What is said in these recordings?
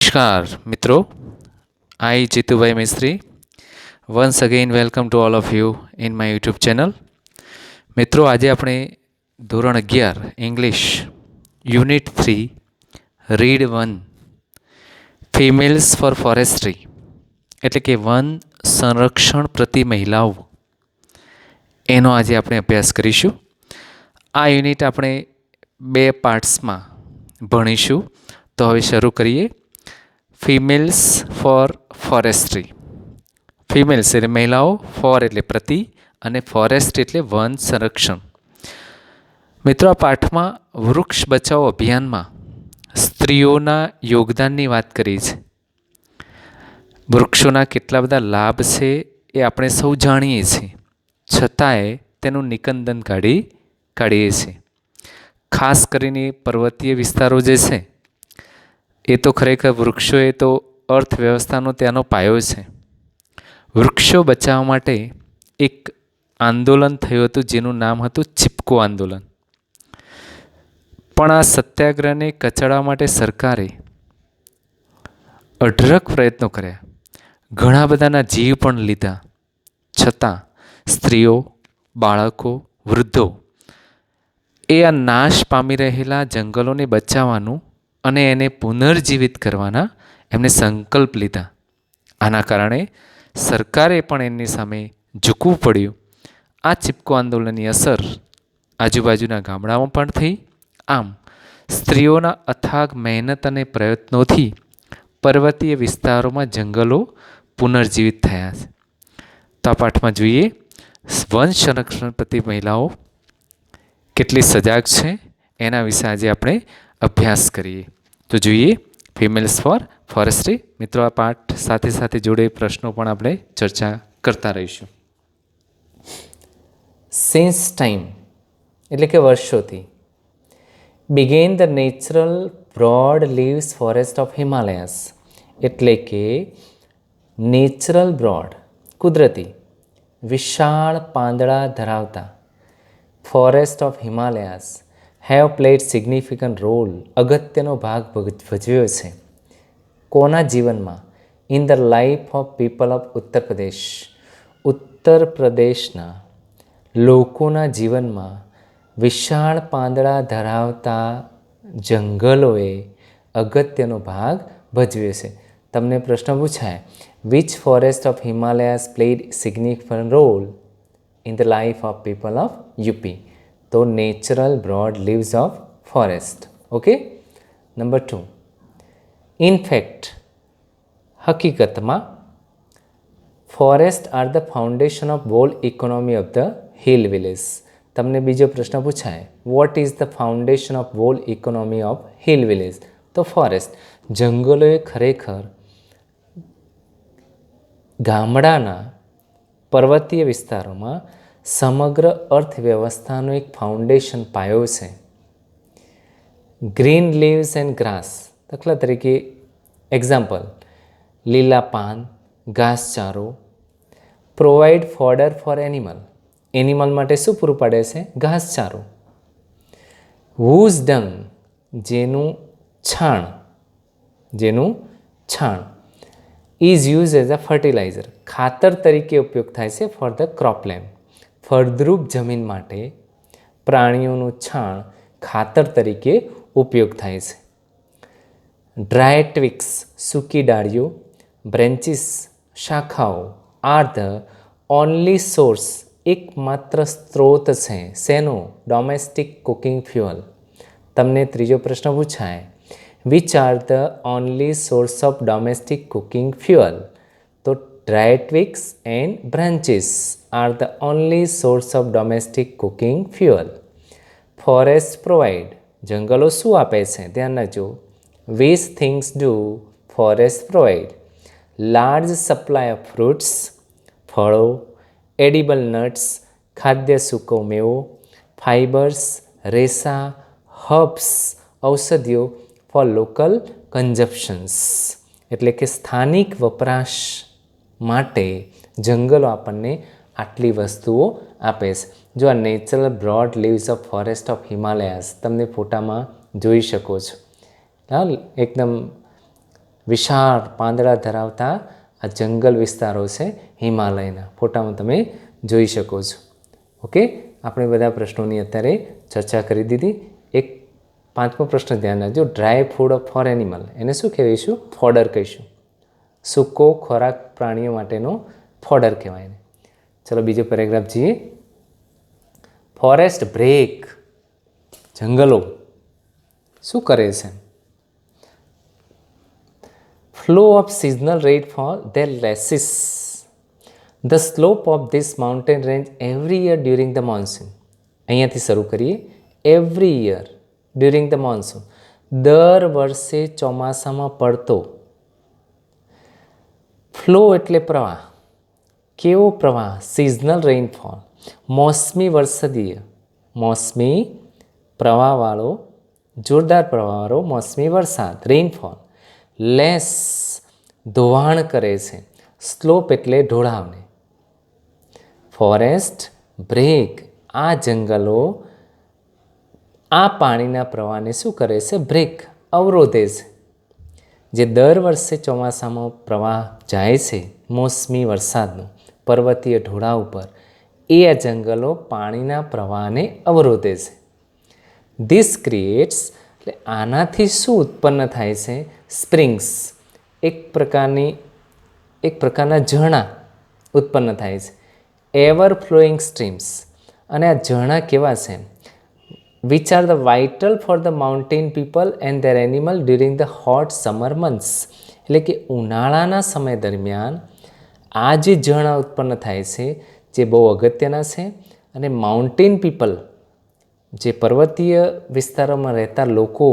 નમસ્કાર મિત્રો, I Jitubhai Mistri. Once again welcome to all of you in my YouTube channel. મિત્રો, આજે આપણે ધોરણ 11 English unit 3 read 1 females for forestry એટલે કે વન સંરક્ષણ પ્રતિ મહિલાઓ એનો આજે આપણે અભ્યાસ કરીશું. આ યુનિટ આપણે 2 પાર્ટ્સમાં ભણીશું. તો હવે શરૂ કરીએ. Females for forestry. ફિમેલ્સ એટલે મહિલાઓ, ફોર એટલે પ્રતિ અને ફોરેસ્ટ એટલે વન સંરક્ષણ. મિત્રો, આ પાઠમાં વૃક્ષ બચાવો અભિયાનમાં સ્ત્રીઓના યોગદાનની વાત કરી છે. વૃક્ષોના કેટલા બધા લાભ છે એ આપણે સૌ જાણીએ છીએ, છતાંય તેનું નિકંદન કાઢીએ છીએ. ખાસ કરીને પર્વતીય વિસ્તારો જે છે એ તો ખરેખર વૃક્ષો એ તો અર્થવ્યવસ્થાનો ત્યાંનો પાયો છે. વૃક્ષો બચાવવા માટે એક આંદોલન થયું હતું જેનું નામ હતું ચિપકો આંદોલન. પણ આ સત્યાગ્રહને કચડવા માટે સરકારે અઢળક પ્રયત્નો કર્યા, ઘણા બધાના જીવ પણ લીધા. છતાં સ્ત્રીઓ, બાળકો, વૃદ્ધો એ આ નાશ પામી રહેલા જંગલોને બચાવવાનું અને એને પુનર્જીવિત કરવાના એમને સંકલ્પ લીધા. આના કારણે સરકારે પણ એમની સામે ઝૂકવું પડ્યું. આ ચિપકો આંદોલનની અસર આજુબાજુના ગામડામાં પણ થઈ. આમ સ્ત્રીઓના અથાગ મહેનત અને પ્રયત્નોથી પર્વતીય વિસ્તારોમાં જંગલો પુનર્જીવિત થયા છે. તો આ પાઠમાં જોઈએ વન સંરક્ષણ પ્રતિ મહિલાઓ કેટલી સજાગ છે એના વિશે આજે આપણે અભ્યાસ કરીએ. તો જોઈએ ફિમેલ્સ ફોર ફોરેસ્ટ્રી. મિત્રો, આ પાઠ સાથે સાથે જોડે પ્રશ્નો પણ આપણે ચર્ચા કરતા રહીશું. સિન્સ ટાઈમ એટલે કે વર્ષોથી began the natural broad leaves forest of Himalayas એટલે કે નેચરલ બ્રોડ કુદરતી વિશાળ પાંદડા ધરાવતા forest of Himalayas have played significant role અગત્યનો ભાગ ભજવ્યો છે. કોના જીવનમાં? In the life of people of Uttar Pradesh. ઉત્તર પ્રદેશના લોકોના જીવનમાં વિશાળ પાંદડા ધરાવતા જંગલોએ અગત્યનો ભાગ ભજવ્યો છે. તમને પ્રશ્ન પૂછાય, which forest of Himalayas played significant role in the life of people of UP? તો natural broad leaves of forest. Okay. Number 2, in fact હકીકતમાં forest are the foundation of whole economy of the hill village. તમને બીજો પ્રશ્ન પૂછાય, what is the foundation of whole economy of hill village? તો forest. જંગલોએ ખરેખર ગામડાના પર્વતીય વિસ્તારોમાં સમગ્ર અર્થવ્યવસ્થાનો એક ફાઉન્ડેશન પાયો છે. ગ્રીન લીવ્સ એન્ડ ગ્રાસ, દાખલા તરીકે એક્ઝામ્પલ, લીલા પાન, ઘાસચારો, provide fodder for animal. Animal માટે શું પૂરું પાડે છે? ઘાસચારો. વૂઝ ડંગ, જેનું છાણ is use as a fertiliser, ખાતર તરીકે ઉપયોગ થાય છે ફોર ધ ક્રોપલેન્ડ. ફળદ્રુપ જમીન માટે પ્રાણીઓનું છાણ ખાતર તરીકે ઉપયોગ થાય છે. ડ્રાય ટ્વિક્સ, સૂકી ડાળીઓ, બ્રેન્ચીસ, શાખાઓ આર ધ ઓનલી સોર્સ, એકમાત્ર સ્ત્રોત છે શેનો? Domestic cooking fuel. તમને ત્રીજો પ્રશ્ન પૂછાય, which are the only source of domestic cooking fuel? તો dry twigs and branches are the only source of domestic cooking fuel. Forest provide, જંગલો શું આપે છે? ધ્યાન રાખજો. Which things do forest provide? Large supply of fruits, ફળો, edible nuts, ખાદ્ય સૂકો મેવો, fibers, રેસા, herbs, ઔષધિઓ for local consumptions એટલે કે સ્થાનિક વપરાશ માટે જંગલો આપણને આટલી વસ્તુઓ આપે છે. જો આ natural broad leaves of forest of Himalayas તમને ફોટામાં જોઈ શકો છો. એકદમ વિશાળ પાંદડા ધરાવતા આ જંગલ વિસ્તારો છે હિમાલયના. ફોટામાં તમે જોઈ શકો છો. ઓકે, આપણે બધા પ્રશ્નોની અત્યારે ચર્ચા કરી દીધી. એક પાંચમો પ્રશ્ન ધ્યાન રાખજો. ડ્રાય ફૂડ ફોર એનિમલ, એને શું કહેવાયશું? ફોડર કહીશું. સૂકો ખોરાક પ્રાણીઓ માટેનો ફોડર કહેવાય એને. ચલો બીજો પેરેગ્રાફ જોઈએ. ફોરેસ્ટ બ્રેક, જંગલો શું કરે છે? Flow of seasonal rainfall there lashes the slope of these mountain range every year during the monsoon. અહીંયાથી શરૂ કરીએ. Every year during the monsoon, દર વર્ષે ચોમાસામાં પડતો. ફ્લો એટલે પ્રવાહ. કેવો પ્રવાહ? સિઝનલ રેઇનફોલ, મોસમી વરસાદીય, મોસમી પ્રવાહવાળો, જોરદાર પ્રવાહવાળો મોસમી વરસાદ, રેઇનફોલ. લેસ ધોવાણ કરે છે. સ્લોપ એટલે ઢોળાવને. ફોરેસ્ટ બ્રેક, આ જંગલો આ પાણીના પ્રવાહને શું કરે છે? બ્રેક, અવરોધે છે. જે દર વર્ષે ચોમાસામાં પ્રવાહ જાય છે મોસમી વરસાદનો પર્વતીય ઢોળા ઉપર, એ આ જંગલો પાણીના પ્રવાહને અવરોધે છે. ધીસ ક્રિએટ્સ, એટલે આનાથી શું ઉત્પન્ન થાય છે? સ્પ્રિંગ્સ, એક પ્રકારના ઝરણા ઉત્પન્ન થાય છે. એવર ફ્લોઈંગ સ્ટ્રીમ્સ, અને આ ઝરણા કેવા છે? Which are the vital for the mountain people and there animal during the hot summer months. એટલે કે ઉનાળાના સમય દરમિયાન આ જે ઝરણા ઉત્પન્ન થાય છે જે બહુ અગત્યના છે. અને માઉન્ટેન પીપલ, જે પર્વતીય વિસ્તારોમાં રહેતા લોકો,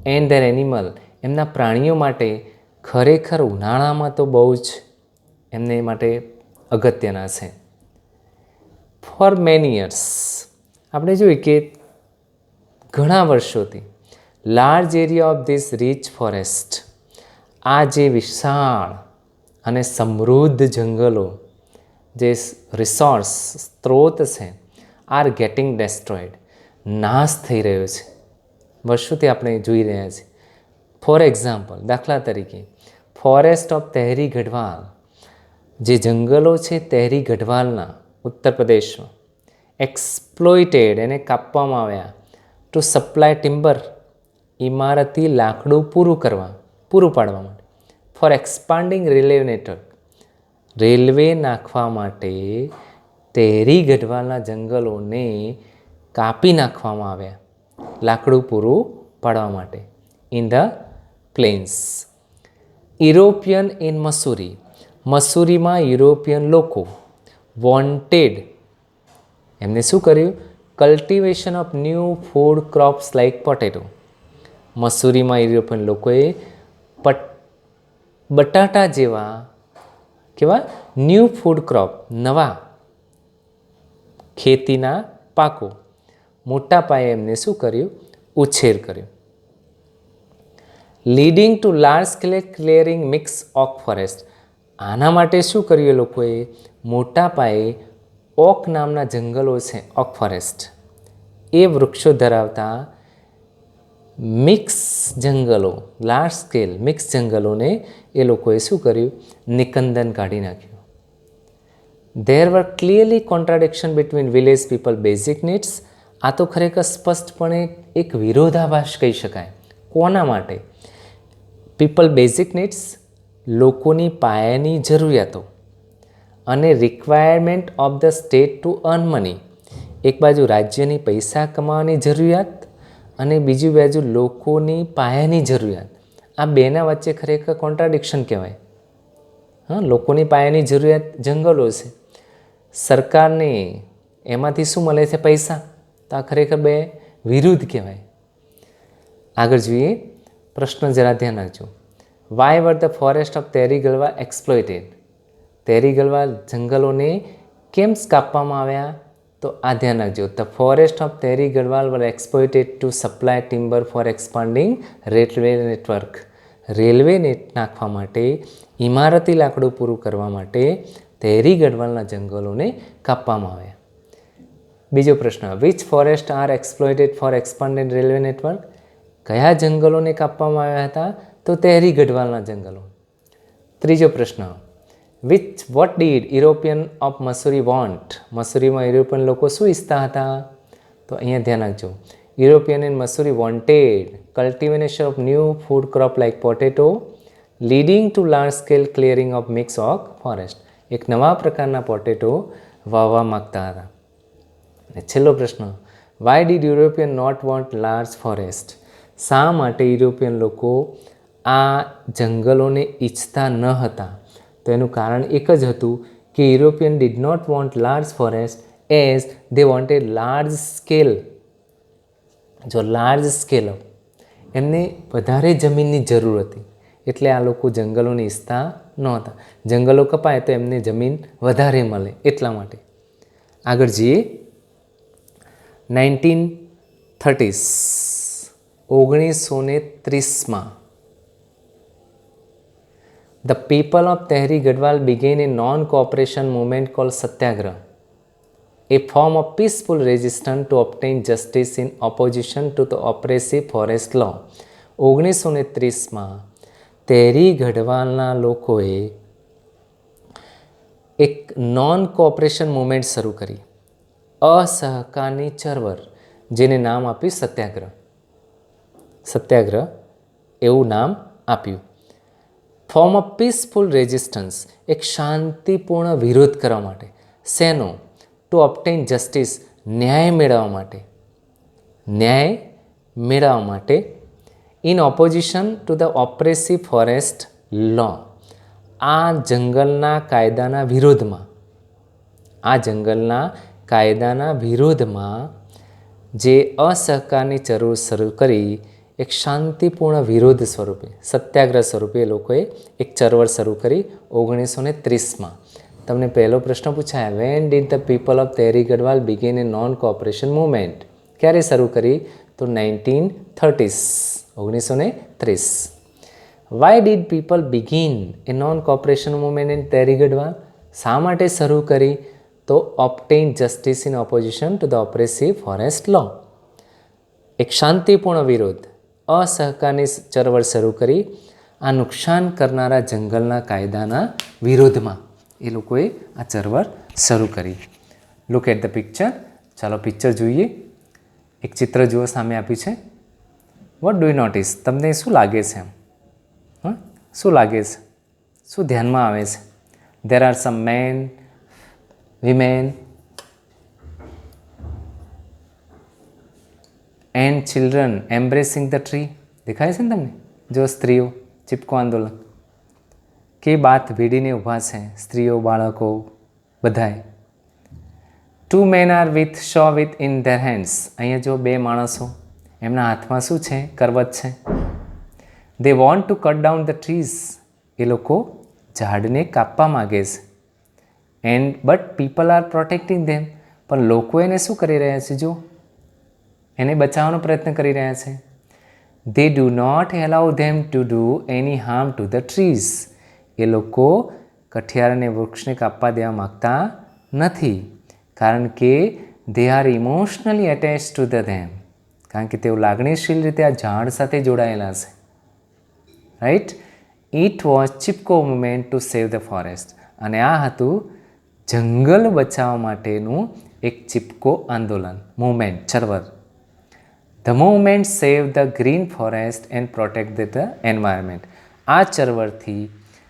એન્ડ ધેર એનિમલ, એમના પ્રાણીઓ માટે ખરેખર ઉનાળામાં તો બહુ જ એમને માટે અગત્યના છે. ફોર મેની યર્સ, આપણે જોઈએ કે ઘણા વર્ષોથી large area of this rich forest, આ જે વિશાળ અને સમૃદ્ધ જંગલો, જે રિસોર્સ સ્ત્રોત છે, આર ગેટિંગ ડેસ્ટ્રોઈડ, નાશ થઈ રહ્યો છે. વર્ષોથી આપણે જોઈ રહ્યા છીએ. ફોર એક્ઝામ્પલ, દાખલા તરીકે ફોરેસ્ટ ઓફ તહેરી ગઢવાલ, જે જંગલો છે તહેરી ગઢવાલના ઉત્તર પ્રદેશમાં, એક્સપ્લોઇટેડ, એને કાપવામાં આવ્યા, ટુ સપ્લાય ટિમ્બર, ઇમારતી લાકડું પૂરું પાડવા માટે. Four expanding railway network, railway નાખવા માટે તહેરી ગઢવાલના જંગલોને કાપી નાખવામાં આવ્યા લાકડું પૂરું પાડવા માટે. In the plains. European in Mussoorie, મસૂરીમાં યુરોપિયન લોકો વોન્ટેડ, એમને શું કર્યું? Cultivation of new food crops like potato. મસૂરીમાં યુરોપિયન લોકોએ બટાટા જેવા કેવા ન્યૂ ફૂડ ક્રોપ, નવા ખેતીના પાકો મોટા પાયે એમને શું કર્યું? ઉછેર કર્યો. Leading to large scale clearing mix oak forest. આના માટે શું કર્યું એ લોકોએ? મોટા પાયે ઓક નામના જંગલો છે, ઓક ફોરેસ્ટ, એ વૃક્ષો ધરાવતા મિક્સ જંગલો, લાર્જ સ્કેલ મિક્સ જંગલોને એ લોકોએ શું કર્યું? નિકંદન કાઢી નાખ્યું. There were clearly contradiction between village people basic needs. આ તો ખરેખર સ્પષ્ટપણે એક વિરોધાભાસ કહી શકાય. કોના માટે? પીપલ બેઝિક નીડ્સ, લોકોની પાયાની જરૂરિયાતો, અને requirement of the state to earn money. એક બાજુ રાજ્યની પૈસા કમાવાની જરૂરિયાત અને બીજી બાજુ લોકોની પાયાની જરૂરિયાત. આ બેના વચ્ચે ખરેખર કોન્ટ્રાડિક્શન કહેવાય. લોકોની પાયાની જરૂરિયાત જંગલો છે, સરકારને એમાંથી શું મળે છે? પૈસા. તો આ ખરેખર બે વિરુદ્ધ કહેવાય. આગળ જોઈએ. પ્રશ્ન જરા ધ્યાન રાખજો. Why were the forest of Tehri Garhwal exploited. Tehri Garhwal જંગલોને કેમ કાપવામાં આવ્યા? તો આ ધ્યાન રાખજો. The forest of Tehri Garhwal were exploited to supply timber for expanding railway network. Railway net નાખવા માટે, ઇમારતી લાકડું પૂરું કરવા માટે તહેરી ગઢવાલના જંગલોને કાપવામાં આવ્યા. બીજો પ્રશ્ન, which forest are exploited for expanded railway network. કયા જંગલોને કાપવામાં આવ્યા હતા? તો તહેરી ગઢવાલના જંગલો. ત્રીજો પ્રશ્ન, what did European of Mussoorie want? મસૂરીમાં યુરોપિયન લોકો શું ઈચ્છતા હતા? તો અહીંયા ધ્યાન રાખજો. European in Mussoorie wanted cultivation of new food crop like potato leading to large scale clearing of mix oak forest. એક નવા પ્રકારના પોટેટો વાવવા માગતા હતા. અને છેલ્લો પ્રશ્ન, why did European not want large forest? શા માટે યુરોપિયન લોકો આ જંગલોને ઈચ્છતા ન હતા? તો એનું કારણ એક જ હતું કે European did not want large forest as they wanted large scale. જો લાર્જ સ્કેલ એમને વધારે જમીનની જરૂર હતી, એટલે આ લોકો જંગલોને ઈચ્છતા નહોતા. જંગલો કપાય તો એમને જમીન વધારે મળે એટલા માટે. આગળ જઈએ. 1930s 1930માં The people of Tehri Garhwal began a non-cooperation movement called Satyagraha, a form of peaceful resistance to obtain justice in opposition to the oppressive forest law. 1930માં Tehri ગઢવાલના લોકોએ એક નોન કોઓપરેશન મુવમેન્ટ શરૂ કરી, અસહકારની ચળવળ, જેને નામ આપ્યું સત્યાગ્રહ. સત્યાગ્રહ એવું નામ આપ્યું. ફોર્મ ઓફ પીસફુલ રેઝિસ્ટન્સ, એક શાંતિપૂર્ણ વિરોધ કરવા માટે. શેનો? ટુ ઓબ્ટેન જસ્ટિસ, ન્યાય મેળવવા માટે. ન્યાય મેળવવા માટે. In opposition to the oppressive forest law, આ જંગલના કાયદાના વિરોધમાં. આ જંગલના કાયદાના વિરોધમાં જે અસહકારની ચળવળ શરૂ કરી, એક શાંતિપૂર્ણ વિરોધ સ્વરૂપે, સત્યાગ્રહ સ્વરૂપે એ લોકોએ એક ચળવળ શરૂ કરી 1930માં. તમને પહેલો પ્રશ્ન પૂછાય, when did the people of Tehri Garhwal begin a non cooperation movement? ક્યારે શરૂ કરી? તો 1930s 1930. Why did people begin a non cooperation movement in Tehri Garhwal? શા માટે શરૂ કરી? તો obtain justice in opposition to the oppressive forest law. એક શાંતિપૂર્ણ વિરોધ, અસહકારની ચળવળ શરૂ કરી આ નુકસાન કરનારા જંગલના કાયદાના વિરોધમાં એ લોકોએ આ ચળવળ શરૂ કરી. Look at the picture. ચાલો પિક્ચર જોઈએ. એક ચિત્ર જુઓ, સામે આપ્યું છે. What do you notice? તમને શું લાગે છે? શું લાગે છે? શું ધ્યાનમાં આવે છે? There are some men, women and children embracing the tree. દેખાય છે ને તમને? જો સ્ત્રીઓ, ચિપકો આંદોલન, કે બાત ભીડીને ઊભા છે, સ્ત્રીઓ, બાળકો બધાય. Two men are with show with in their hands. અહીંયા જો બે માણસો, એમના હાથમાં શું છે? કરવત છે. They want to cut down the trees. એ લોકો ઝાડને કાપવા માગે છે. And but people are protecting them. પણ લોકો એને શું કરી રહ્યા છે? જો એને બચાવવાનો પ્રયત્ન કરી રહ્યા છે. They do not allow them to do any harm to the trees. એ લોકો કઠિયાર અને વૃક્ષને કાપવા દેવા માગતા નથી, કારણ કે they are emotionally attach to the them. કારણ કે તેઓ લાગણીશીલ રીતે આ ઝાડ સાથે જોડાયેલા છે. Right? It was Chipko movement to save the forest. અને આ હતું જંગલ બચાવવા માટેનું એક ચિપકો આંદોલન, મુવમેન્ટ, ચળવળ. The movement save the green forest and protect the environment. આ ચળવળથી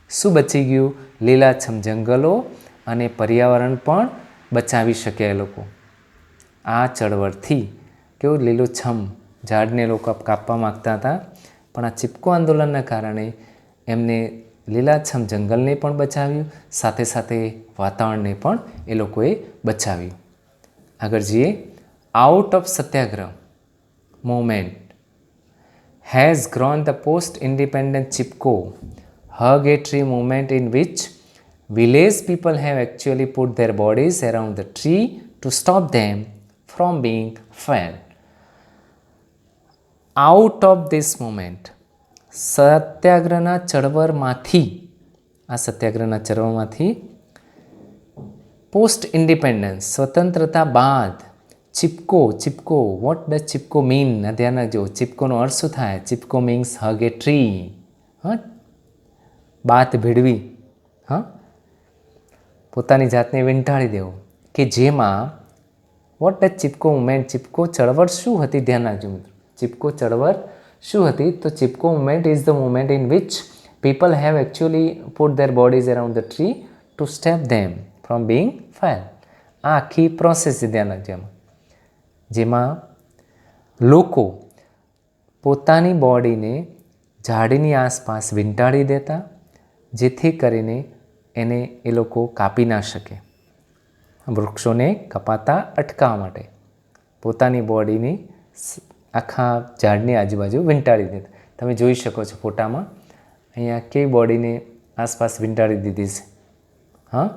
શું બચી ગયું? લીલાછમ જંગલો અને પર્યાવરણ પણ બચાવી શક્યા એ લોકો. આ ચળવળથી કેવું લીલુંછમ ઝાડને લોકો કાપવા માગતા હતા, પણ આ ચિપકો આંદોલનના કારણે એમને લીલાછમ જંગલને પણ બચાવ્યું, સાથે સાથે વાતાવરણને પણ એ લોકોએ બચાવ્યું. આગળ જઈએ. Out of Satyagraha movement has grown the post-independent Chipko hug a tree movement, in which village people have actually put their bodies around the tree to stop them from being felled. Out of this movement, સત્યાગ્રહના ચળવળમાંથી, આ સત્યાગ્રહના ચળવળમાંથી post independence, સ્વતંત્રતા બાદ Chipko, what does Chipko mean? ધ્યાન રાખજો, ચિપકોનો અર્થ શું થાય? Chipko means હગ એ tree. હા, બાત ભીડવી, હા, પોતાની જાતને વીંટાળી દેવું, કે જેમાં what does Chipko movement, Chipko ચળવળ શું હતી? ધ્યાન રાખજો મિત્રો, ચિપકો ચળવળ શું હતી? તો Chipko movement is the movement in which people have actually put their bodies around the tree to stop them from being fell. આ આખી પ્રોસેસ છે, ધ્યાન રાખજો એમાં, જેમાં લોકો પોતાની બોડીને ઝાડની આસપાસ વીંટાળી દેતા, જેથી કરીને એને એ લોકો કાપી ના શકે. વૃક્ષોને કપાતા અટકાવવા માટે પોતાની બોડીની આખા ઝાડની આજુબાજુ વીંટાળી દેતા. તમે જોઈ શકો છો ફોટામાં, અહીંયા કેવી બોડીને આસપાસ વીંટાળી દીધી છે. હા,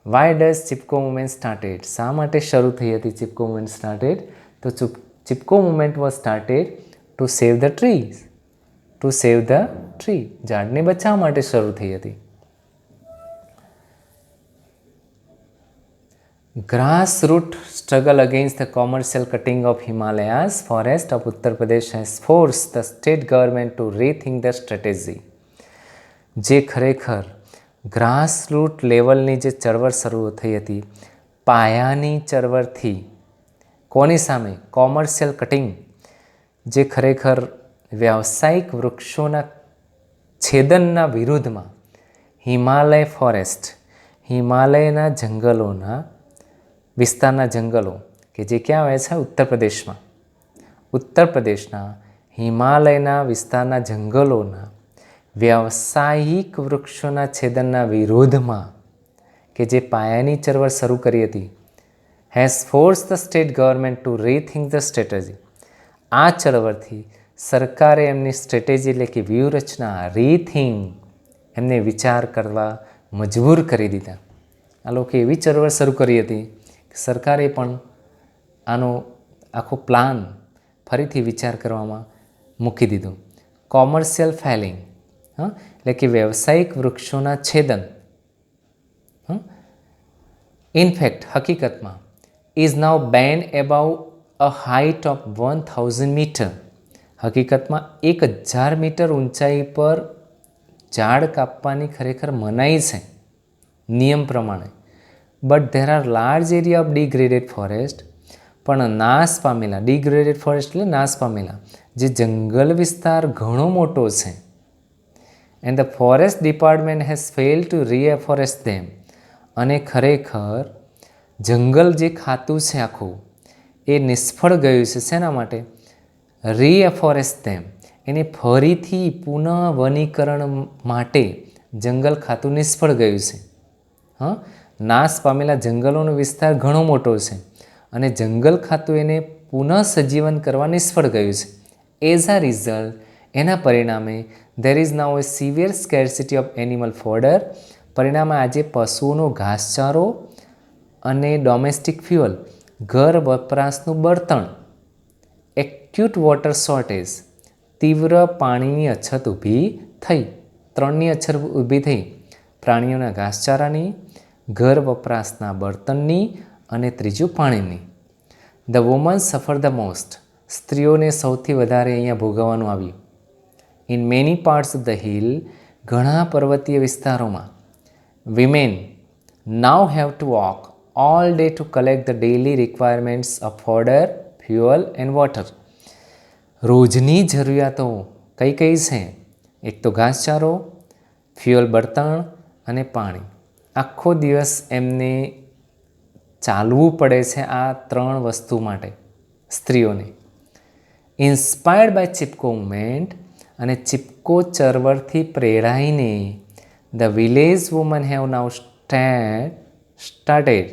why does Chipko movement started, શા માટે શરૂ થઈ હતી ચિપકો મુવમેન્ટ સ્ટાર્ટેડ? તો Chipko movement was started to save the trees, to save the tree, ઝાડને બચાવવા માટે શરૂ થઈ હતી. Grassroots struggle against the commercial cutting of Himalayas forest of Uttar Pradesh has forced the state government to rethink their strategy. જે ખરેખર grassroot લેવલની જે ચળવળ શરૂ થઈ હતી, પાયાની ચળવળથી, કોની સામે? કોમર્શિયલ કટિંગ, જે ખરેખર વ્યાવસાયિક વૃક્ષોના છેદનના વિરુદ્ધમાં હિમાલય ફોરેસ્ટ, હિમાલયના જંગલોના વિસ્તારના જંગલો કે જે ક્યાં આવે છે? ઉત્તર પ્રદેશમાં. ઉત્તર પ્રદેશના હિમાલયના વિસ્તારના જંગલોના વ્યાવસાયિક વૃક્ષોના છેદનના વિરોધમાં કે જે પાયાની ચળવળ શરૂ કરી હતી, has force the state government to rethink the strategy. આ ચળવળથી સરકારે એમની સ્ટ્રેટેજી એટલે કે વ્યૂહરચના રીથિંક, એમને વિચાર કરવા મજબૂર કરી દીધા. આ લોકો એવી ચળવળ શરૂ કરી હતી કે સરકારે પણ આનો આખો પ્લાન ફરીથી વિચાર કરવામાં મૂકી દીધો. કોમર્શિયલ ફેલિંગ, એટલે કે વ્યવસાયિક વૃક્ષોના છેદન, ઇનફેક્ટ હકીકતમાં is now been about a height of 1000 metre. હકીકતમાં 1000 મીટર ઊંચાઈ પર ઝાડ કાપવાની ખરેખર મનાઈ છે નિયમ પ્રમાણે. But there are large area of degraded forest, પણ નાશ પામેલા, ડિગ્રેડેડ ફોરેસ્ટ એટલે નાશ પામેલા, જે જંગલ વિસ્તાર ઘણો મોટો છે. And the forest department has fail to reforest them. અને ખરેખર જંગલ જે ખાતું છે આખું, એ નિષ્ફળ ગયું છે. શેના માટે? રીએફોરેસ્ટ ધેમ, એને ફરીથી પુનઃ વનીકરણ માટે જંગલ ખાતું નિષ્ફળ ગયું છે. હા, નાશ પામેલા જંગલોનો વિસ્તાર ઘણો મોટો છે અને જંગલ ખાતું એને પુનઃ સજીવન કરવા નિષ્ફળ ગયું છે. એઝ અ રિઝલ્ટ, એના પરિણામે there is now a severe scarcity of animal fodder. પરિણામે આજે પશુઓનો ઘાસચારો અને ડોમેસ્ટિક ફ્યુઅલ, ઘર વપરાશનું બળતણ, એક્યુટ વોટર શોર્ટેજ, તીવ્ર પાણીની અછત ઊભી થઈ. 3ની અછત ઊભી થઈ, પ્રાણીઓના ઘાસચારાની, ઘર વપરાશના બળતણની અને ત્રીજું પાણીની. ધ વુમન સફર ધ મોસ્ટ, સ્ત્રીઓને સૌથી વધારે અહીંયા ભોગવવાનું આવ્યું. In many parts of the hill, ઘણા પર્વતીય વિસ્તારોમાં, women now have to walk all day to collect the daily requirements of fodder, fuel and water. રોજની જરૂરિયાતો કઈ કઈ છે? એક તો ઘાસચારો, ફ્યુઅલ બળતણ અને પાણી. આખો દિવસ એમને ચાલવું પડે છે આ 3 વસ્તુ માટે સ્ત્રીઓને. ઇન્સ્પાયર્ડ બાય ચિપકો મુવમેન્ટ, અને ચિપકો ચળવળથી પ્રેરાઈને the village women have now started,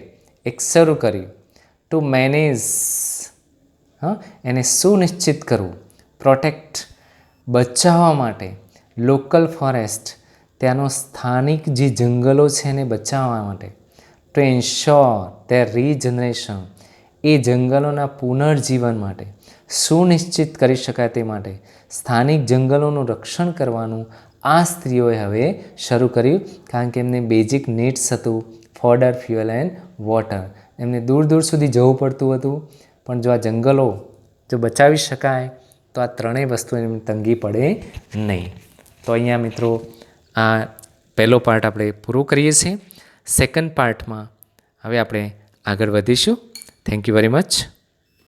એક શરૂ કર્યું, ટુ મેનેજ, એને સુનિશ્ચિત કરવું, પ્રોટેક્ટ, બચાવવા માટે, લોકલ ફોરેસ્ટ, ત્યાંનો સ્થાનિક જે જંગલો છે એને બચાવવા માટે, ટુ એન્શ્યોર ધેર રીજનરેશન, એ જંગલોના પુનર્જીવન માટે, સુનિશ્ચિત કરી શકાય તે માટે સ્થાનિક જંગલોનું રક્ષણ કરવાનું આ સ્ત્રીઓએ હવે શરૂ કર્યું. કારણ કે એમને બેઝિક નીડ્સ હતું, ફોડર, ફ્યુઅલ એન્ડ વોટર. એમને દૂર દૂર સુધી જવું પડતું હતું, પણ જો આ જંગલો જો બચાવી શકાય તો આ 3 વસ્તુ એમને તંગી પડે નહીં. તો અહીંયા મિત્રો આ પહેલો પાર્ટ આપણે પૂરો કરીએ છીએ. સેકન્ડ પાર્ટમાં હવે આપણે આગળ વધીશું. Thank you very much.